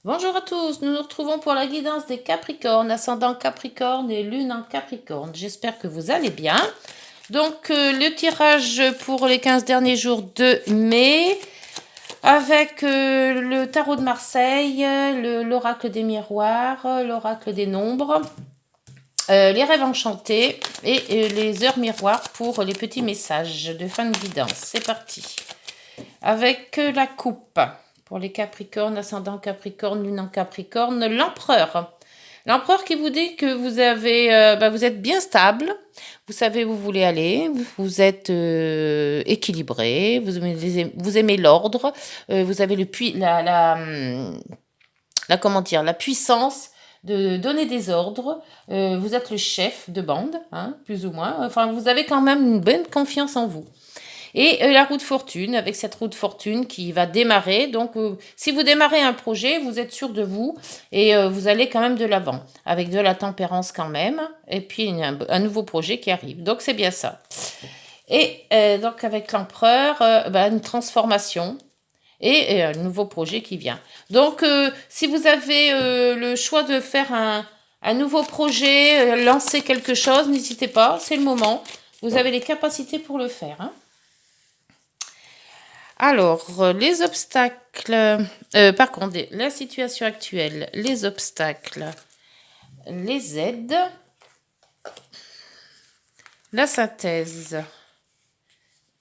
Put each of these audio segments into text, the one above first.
Bonjour à tous, nous nous retrouvons pour la guidance des Capricornes, ascendant Capricorne et lune en Capricorne. J'espère que vous allez bien. Donc le tirage pour les 15 derniers jours de mai avec le tarot de Marseille, l'oracle des miroirs, l'oracle des nombres, les rêves enchantés et les heures miroirs pour les petits messages de fin de guidance. C'est parti. Avec la coupe pour les Capricornes, ascendant Capricorne, lune en Capricorne, l'empereur. L'empereur qui vous dit que vous êtes bien stable, vous savez où vous voulez aller, vous êtes équilibré, vous aimez l'ordre, vous avez la puissance de donner des ordres, vous êtes le chef de bande, hein, plus ou moins, enfin vous avez quand même une bonne confiance en vous. Et la roue de fortune, avec cette roue de fortune qui va démarrer. Donc, si vous démarrez un projet, vous êtes sûr de vous et vous allez quand même de l'avant, avec de la tempérance quand même, et puis un nouveau projet qui arrive. Donc, c'est bien ça. Et donc, avec l'empereur, une transformation et un nouveau projet qui vient. Donc, si vous avez le choix de faire un nouveau projet, lancer quelque chose, n'hésitez pas, c'est le moment. Vous avez les capacités pour le faire, hein. Alors, les obstacles, par contre, la situation actuelle, les obstacles, les aides, la synthèse,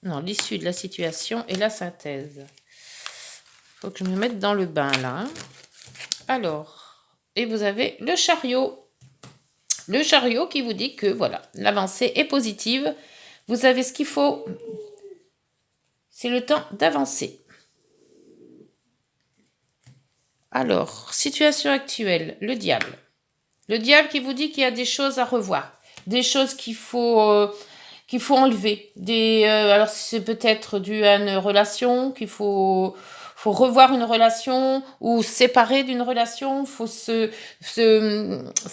non, l'issue de la situation et la synthèse. Faut que je me mette dans le bain là, hein. Alors, et vous avez le chariot. Le chariot qui vous dit que voilà, l'avancée est positive. Vous avez ce qu'il faut. C'est le temps d'avancer. Alors, situation actuelle, le diable. Le diable qui vous dit qu'il y a des choses à revoir, des choses qu'il faut enlever. Alors c'est peut-être dû à une relation faut revoir une relation ou séparer d'une relation. Faut se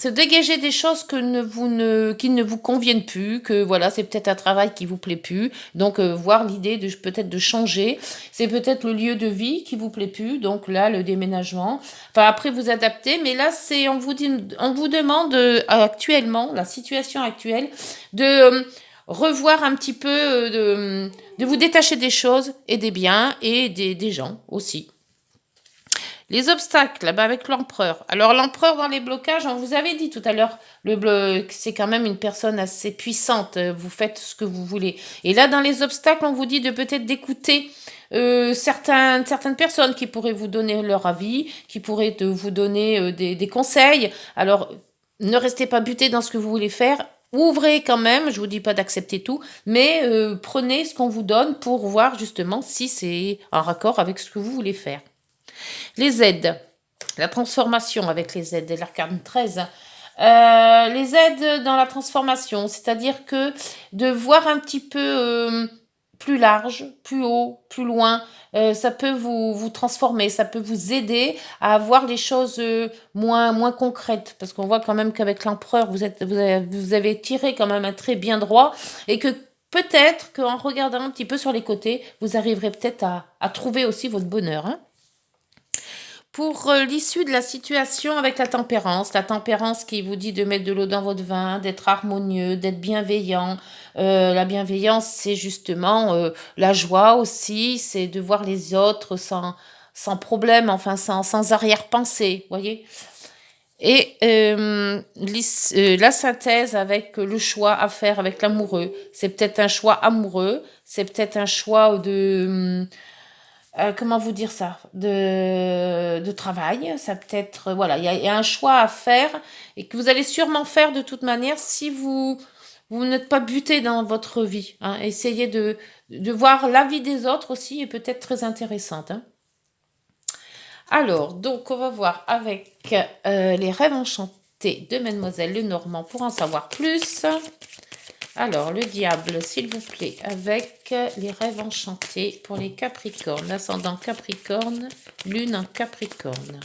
dégager des choses qui ne vous conviennent plus. Que voilà, c'est peut-être un travail qui vous plaît plus. Donc voir l'idée de peut-être de changer. C'est peut-être le lieu de vie qui vous plaît plus. Donc là, le déménagement. Enfin après vous adaptez, mais là c'est on vous demande actuellement la situation actuelle de revoir un petit peu, de vous détacher des choses et des biens et des gens aussi. Les obstacles, avec l'empereur. Alors l'empereur dans les blocages, on vous avait dit tout à l'heure, c'est quand même une personne assez puissante. Vous faites ce que vous voulez. Et là, dans les obstacles, on vous dit de peut-être d'écouter certaines personnes qui pourraient vous donner leur avis, qui pourraient vous donner des conseils. Alors, ne restez pas buté dans ce que vous voulez faire. Ouvrez quand même, je vous dis pas d'accepter tout, mais prenez ce qu'on vous donne pour voir justement si c'est en raccord avec ce que vous voulez faire. Les aides, la transformation avec les aides et l'arcane 13. Les aides dans la transformation, c'est-à-dire que de voir un petit peu plus large, plus haut, plus loin, ça peut vous transformer, ça peut vous aider à voir les choses moins concrètes. Parce qu'on voit quand même qu'avec l'empereur, vous avez tiré quand même un trait bien droit et que peut-être qu'en regardant un petit peu sur les côtés, vous arriverez peut-être à trouver aussi votre bonheur, hein. Pour l'issue de la situation avec la tempérance qui vous dit de mettre de l'eau dans votre vin, d'être harmonieux, d'être bienveillant. La bienveillance, c'est justement la joie aussi, c'est de voir les autres sans problème, enfin sans arrière-pensée, voyez. Et la synthèse avec le choix à faire avec l'amoureux. C'est peut-être un choix amoureux, c'est peut-être un choix de comment vous dire ça, de travail. Ça peut être, voilà, il y a un choix à faire et que vous allez sûrement faire de toute manière si vous n'êtes pas buté dans votre vie, hein. Essayez de voir la vie des autres aussi est peut-être très intéressante, hein. Alors, donc, on va voir avec les rêves enchantés de Mademoiselle Lenormand pour en savoir plus. Alors, le diable, s'il vous plaît, avec les rêves enchantés pour les Capricornes, ascendant Capricorne, lune en Capricorne.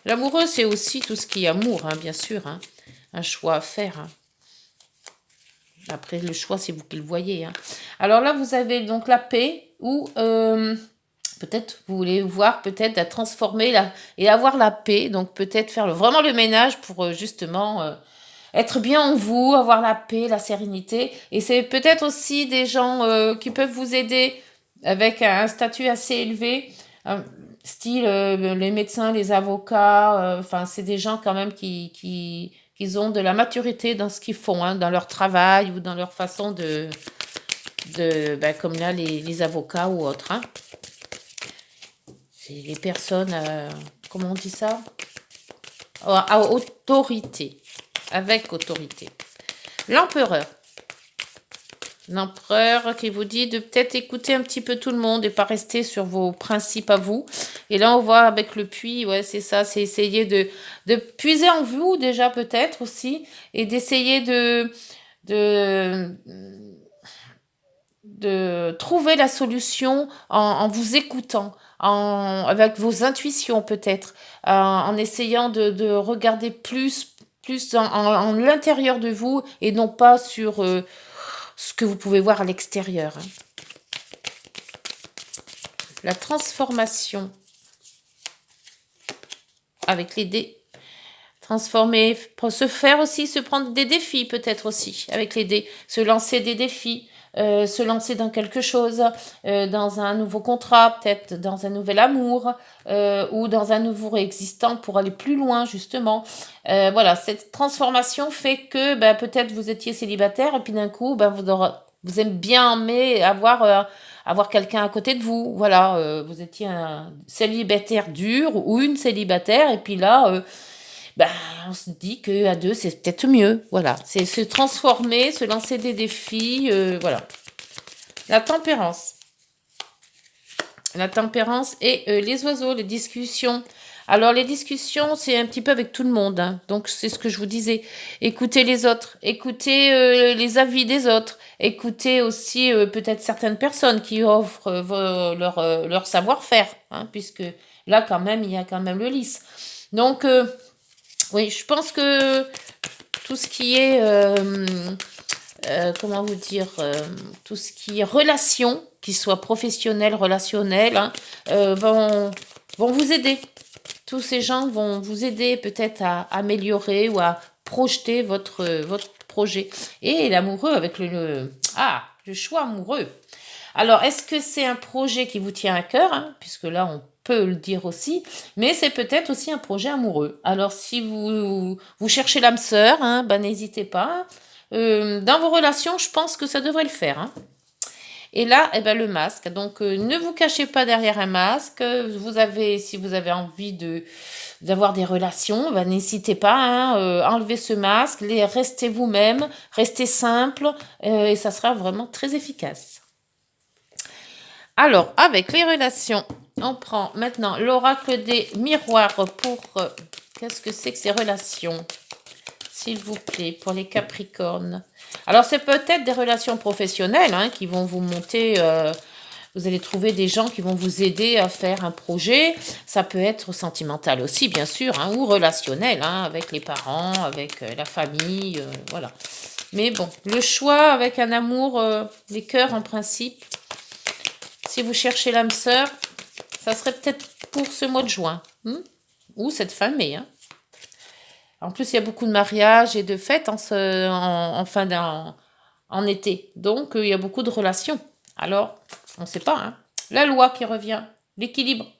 L'amoureux, c'est aussi tout ce qui est amour, hein, bien sûr, hein, un choix à faire, hein. Après, le choix, c'est vous qui le voyez, hein. Alors là, vous avez donc la paix ou Peut-être vous voulez voir peut-être la transformer et avoir la paix. Donc peut-être faire vraiment le ménage pour justement être bien en vous, avoir la paix, la sérénité. Et c'est peut-être aussi des gens qui peuvent vous aider avec un statut assez élevé, euh, style les médecins, les avocats. Enfin, c'est des gens quand même qui ont de la maturité dans ce qu'ils font, hein, dans leur travail ou dans leur façon comme là, les avocats ou autres. Hein. C'est les personnes, comment on dit ça? À autorité, avec autorité. L'empereur. L'empereur qui vous dit de peut-être écouter un petit peu tout le monde et pas rester sur vos principes à vous. Et là, on voit avec le puits, ouais, c'est ça, c'est essayer de puiser en vous déjà peut-être aussi et d'essayer de, de trouver la solution en vous écoutant, avec vos intuitions peut-être, en essayant de regarder plus en l'intérieur de vous et non pas sur ce que vous pouvez voir à l'extérieur. Hein. La transformation avec les dés. Transformer, se prendre des défis peut-être aussi avec les dés, se lancer des défis. Se lancer dans quelque chose, dans un nouveau contrat, peut-être dans un nouvel amour, ou dans un nouveau existant pour aller plus loin, justement. Voilà, cette transformation fait que peut-être vous étiez célibataire et puis d'un coup, vous aimez bien aimer avoir quelqu'un à côté de vous. Voilà, vous étiez un célibataire dur ou une célibataire et puis là... on se dit qu'à deux, c'est peut-être mieux. Voilà, c'est se transformer, se lancer des défis. Voilà. La tempérance. La tempérance et les oiseaux, les discussions. Alors, les discussions, c'est un petit peu avec tout le monde. Hein. Donc, c'est ce que je vous disais. Écoutez les autres. Écoutez les avis des autres. Écoutez aussi peut-être certaines personnes qui offrent leur savoir-faire. Hein, puisque là, quand même, il y a quand même le lys. Donc... oui, je pense que tout ce qui est, comment vous dire, tout ce qui est relation, qu'il soit professionnel, relationnel, hein, vont vous aider. Tous ces gens vont vous aider peut-être à améliorer ou à projeter votre projet. Et l'amoureux avec le choix amoureux. Alors, est-ce que c'est un projet qui vous tient à cœur, hein, puisque là, on peut le dire aussi, mais c'est peut-être aussi un projet amoureux. Alors, si vous cherchez l'âme sœur, hein, n'hésitez pas. Dans vos relations, je pense que ça devrait le faire. Hein. Et là, le masque. Donc, ne vous cachez pas derrière un masque. Si vous avez envie d'avoir des relations, n'hésitez pas, hein, enlevez ce masque, restez vous-même, restez simple, et ça sera vraiment très efficace. Alors, avec les relations, on prend maintenant l'oracle des miroirs pour... qu'est-ce que c'est que ces relations? S'il vous plaît, pour les Capricornes. Alors, c'est peut-être des relations professionnelles hein, qui vont vous monter... vous allez trouver des gens qui vont vous aider à faire un projet. Ça peut être sentimental aussi, bien sûr, hein, ou relationnel, hein, avec les parents, avec la famille, voilà. Mais bon, le choix avec un amour, les cœurs en principe... Si vous cherchez l'âme sœur, ça serait peut-être pour ce mois de juin. Ou cette fin mai. Hein. En plus, il y a beaucoup de mariages et de fêtes en été. Donc, il y a beaucoup de relations. Alors, on ne sait pas. Hein. La loi qui revient. L'équilibre.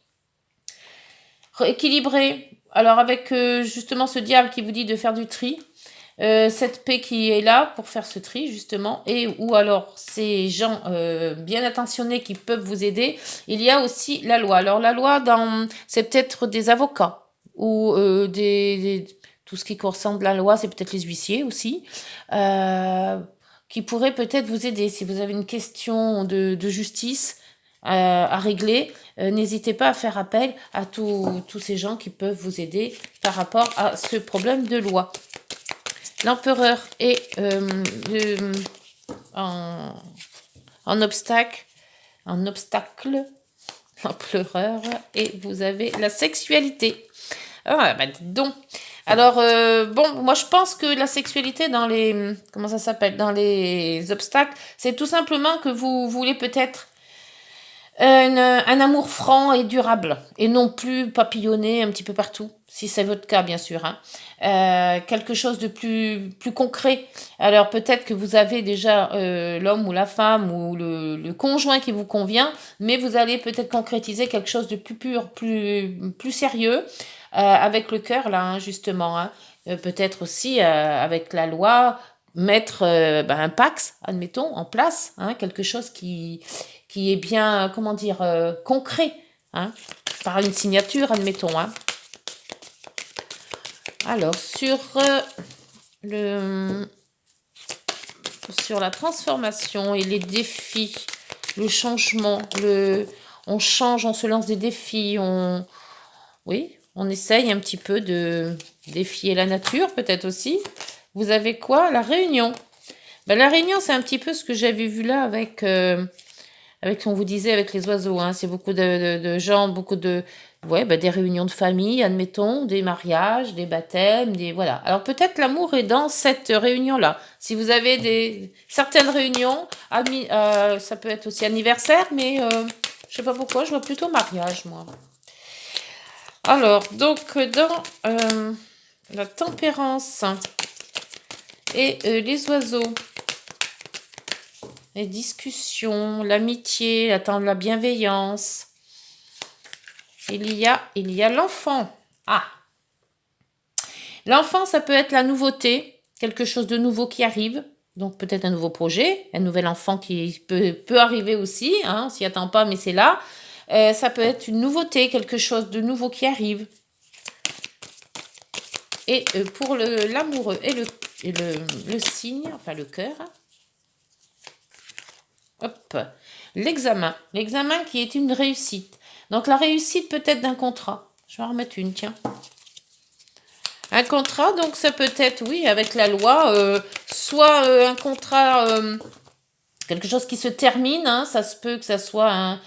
Équilibré. Alors, avec justement ce diable qui vous dit de faire du tri. Cette paix qui est là pour faire ce tri justement ou alors ces gens bien intentionnés qui peuvent vous aider. Il y a aussi la loi. Alors la loi c'est peut-être des avocats ou tout ce qui concerne la loi, c'est peut-être les huissiers aussi qui pourraient peut-être vous aider si vous avez une question de justice à régler. N'hésitez pas à faire appel à tous ces gens qui peuvent vous aider par rapport à ce problème de loi. L'empereur est en obstacle, l'empereur, et vous avez la sexualité. Ah, donc. Alors, moi je pense que la sexualité dans dans les obstacles, c'est tout simplement que vous voulez peut-être Un amour franc et durable, et non plus papillonné un petit peu partout, si c'est votre cas, bien sûr, hein. Quelque chose de plus concret. Alors peut-être que vous avez déjà l'homme ou la femme ou le conjoint qui vous convient, mais vous allez peut-être concrétiser quelque chose de plus pur, plus sérieux, avec le cœur, là, hein, justement, hein. Peut-être aussi avec la loi, mettre un Pax, admettons, en place, hein, quelque chose qui est bien, comment dire, concret, hein, par une signature, admettons, hein. Alors, le, sur la transformation et les défis, le changement, on change, on se lance des défis, oui, on essaye un petit peu de défier la nature, peut-être aussi. Vous avez quoi? La réunion. Ben, la réunion, c'est un petit peu ce que j'avais vu là avec, on vous disait, avec les oiseaux, hein. C'est beaucoup de gens, beaucoup de, ouais, ben, des réunions de famille, admettons, des mariages, des baptêmes, voilà. Alors peut-être l'amour est dans cette réunion-là. Si vous avez certaines réunions, ça peut être aussi anniversaire, mais je sais pas pourquoi, je vois plutôt mariage, moi. Alors, donc, dans la tempérance et les oiseaux, les discussions, l'amitié, la bienveillance, il y a l'enfant. Ah, l'enfant, ça peut être la nouveauté, quelque chose de nouveau qui arrive. Donc peut-être un nouveau projet, un nouvel enfant qui peut arriver aussi, hein, on s'y attend pas, mais c'est là. Ça peut être une nouveauté, quelque chose de nouveau qui arrive. Et pour l'amoureux et le signe, enfin le cœur, hop, l'examen. L'examen qui est une réussite. Donc la réussite peut-être d'un contrat. Je vais en remettre une, tiens. Un contrat, donc ça peut être, oui, avec la loi, soit un contrat, quelque chose qui se termine, hein, ça se peut que ça soit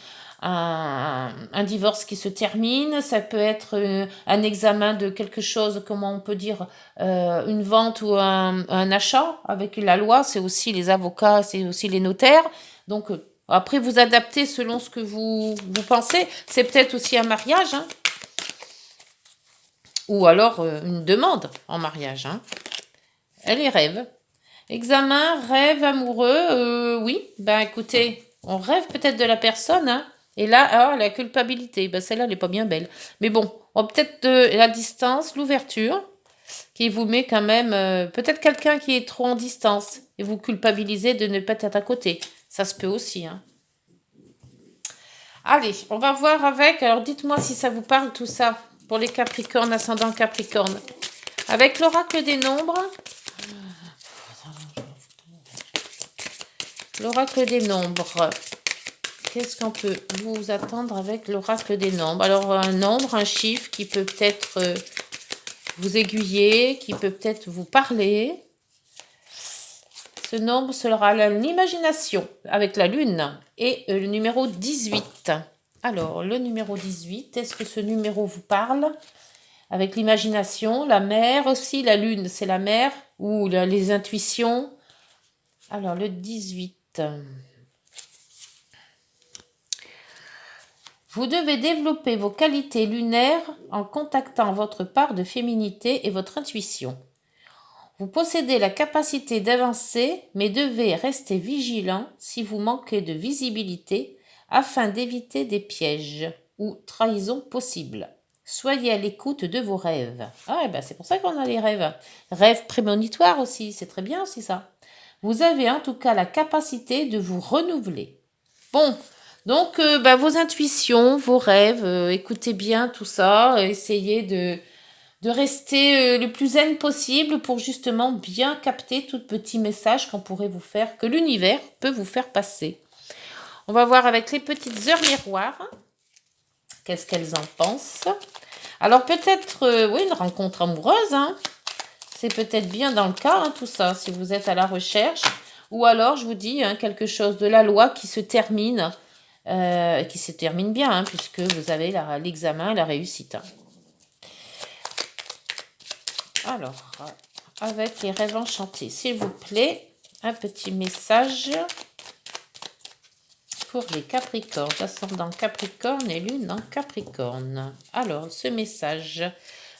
un divorce qui se termine, ça peut être un examen de quelque chose, comment on peut dire, une vente ou un achat. Avec la loi, c'est aussi les avocats, c'est aussi les notaires. Donc après, vous adaptez selon ce que vous pensez. C'est peut-être aussi un mariage, hein, ou alors une demande en mariage, hein. Les rêves. Examen, rêve amoureux, oui, ben écoutez, on rêve peut-être de la personne, hein, et là, la culpabilité, ben celle-là, elle n'est pas bien belle. Mais bon, on peut-être la distance, l'ouverture, qui vous met quand même, peut-être quelqu'un qui est trop en distance, et vous culpabilisez de ne pas être à côté. Ça se peut aussi, hein. Allez, on va voir avec, alors dites-moi si ça vous parle tout ça, pour les Capricornes, ascendant Capricorne. Avec l'oracle des nombres, qu'est-ce qu'on peut vous attendre avec l'oracle des nombres? Alors, un nombre, un chiffre qui peut peut-être vous aiguiller, qui peut peut-être vous parler. Ce nombre sera l'imagination avec la lune et le numéro 18. Alors, le numéro 18, est-ce que ce numéro vous parle? Avec l'imagination, la mer aussi, la lune, c'est la mer, ou les intuitions. Alors, le 18. Vous devez développer vos qualités lunaires en contactant votre part de féminité et votre intuition. Vous possédez la capacité d'avancer, mais devez rester vigilant si vous manquez de visibilité afin d'éviter des pièges ou trahisons possibles. Soyez à l'écoute de vos rêves. Ah, ben c'est pour ça qu'on a les rêves. Rêves prémonitoires aussi, c'est très bien aussi ça. Vous avez en tout cas la capacité de vous renouveler. Bon, donc vos intuitions, vos rêves, écoutez bien tout ça, essayez de rester le plus zen possible pour justement bien capter tout petit message qu'on pourrait vous faire, que l'univers peut vous faire passer. On va voir avec les petites heures miroirs, qu'est-ce qu'elles en pensent. Alors peut-être, oui, une rencontre amoureuse, hein. C'est peut-être bien dans le cas, hein, tout ça, si vous êtes à la recherche. Ou alors, je vous dis, hein, quelque chose de la loi qui se termine bien, hein, puisque vous avez l'examen et la réussite. Hein. Alors, avec les rêves enchantés, s'il vous plaît, un petit message pour les Capricornes, ascendant Capricorne et lune en Capricorne. Alors, ce message.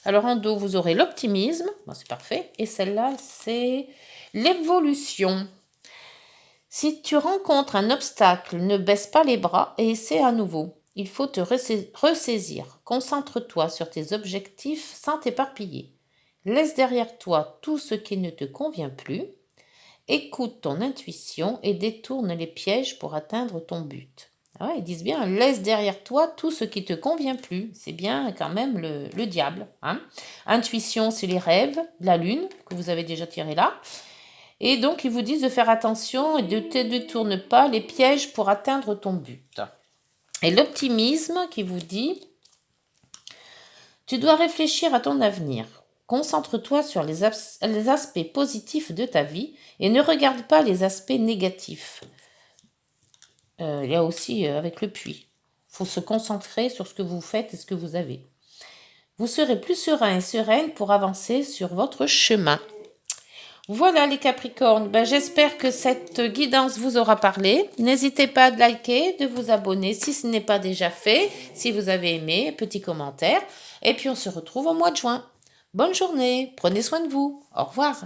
Alors, en dos, vous aurez l'optimisme. Bon, c'est parfait. Et celle-là, c'est l'évolution. Si tu rencontres un obstacle, ne baisse pas les bras et essaie à nouveau. Il faut te ressaisir. Concentre-toi sur tes objectifs sans t'éparpiller. Laisse derrière toi tout ce qui ne te convient plus. Écoute ton intuition et détourne les pièges pour atteindre ton but. Ah ouais, ils disent bien, laisse derrière toi tout ce qui te convient plus. C'est bien quand même le diable. Hein. Intuition, c'est les rêves, la lune, que vous avez déjà tiré là. Et donc, ils vous disent de faire attention et de ne te détourne pas les pièges pour atteindre ton but. Et l'optimisme qui vous dit, tu dois réfléchir à ton avenir. Concentre-toi sur les aspects positifs de ta vie et ne regarde pas les aspects négatifs. Il y a aussi avec le puits. Il faut se concentrer sur ce que vous faites et ce que vous avez. Vous serez plus serein et sereine pour avancer sur votre chemin. Voilà les Capricornes, j'espère que cette guidance vous aura parlé. N'hésitez pas à liker, de vous abonner si ce n'est pas déjà fait, si vous avez aimé, petit commentaire. Et puis on se retrouve au mois de juin. Bonne journée, prenez soin de vous. Au revoir.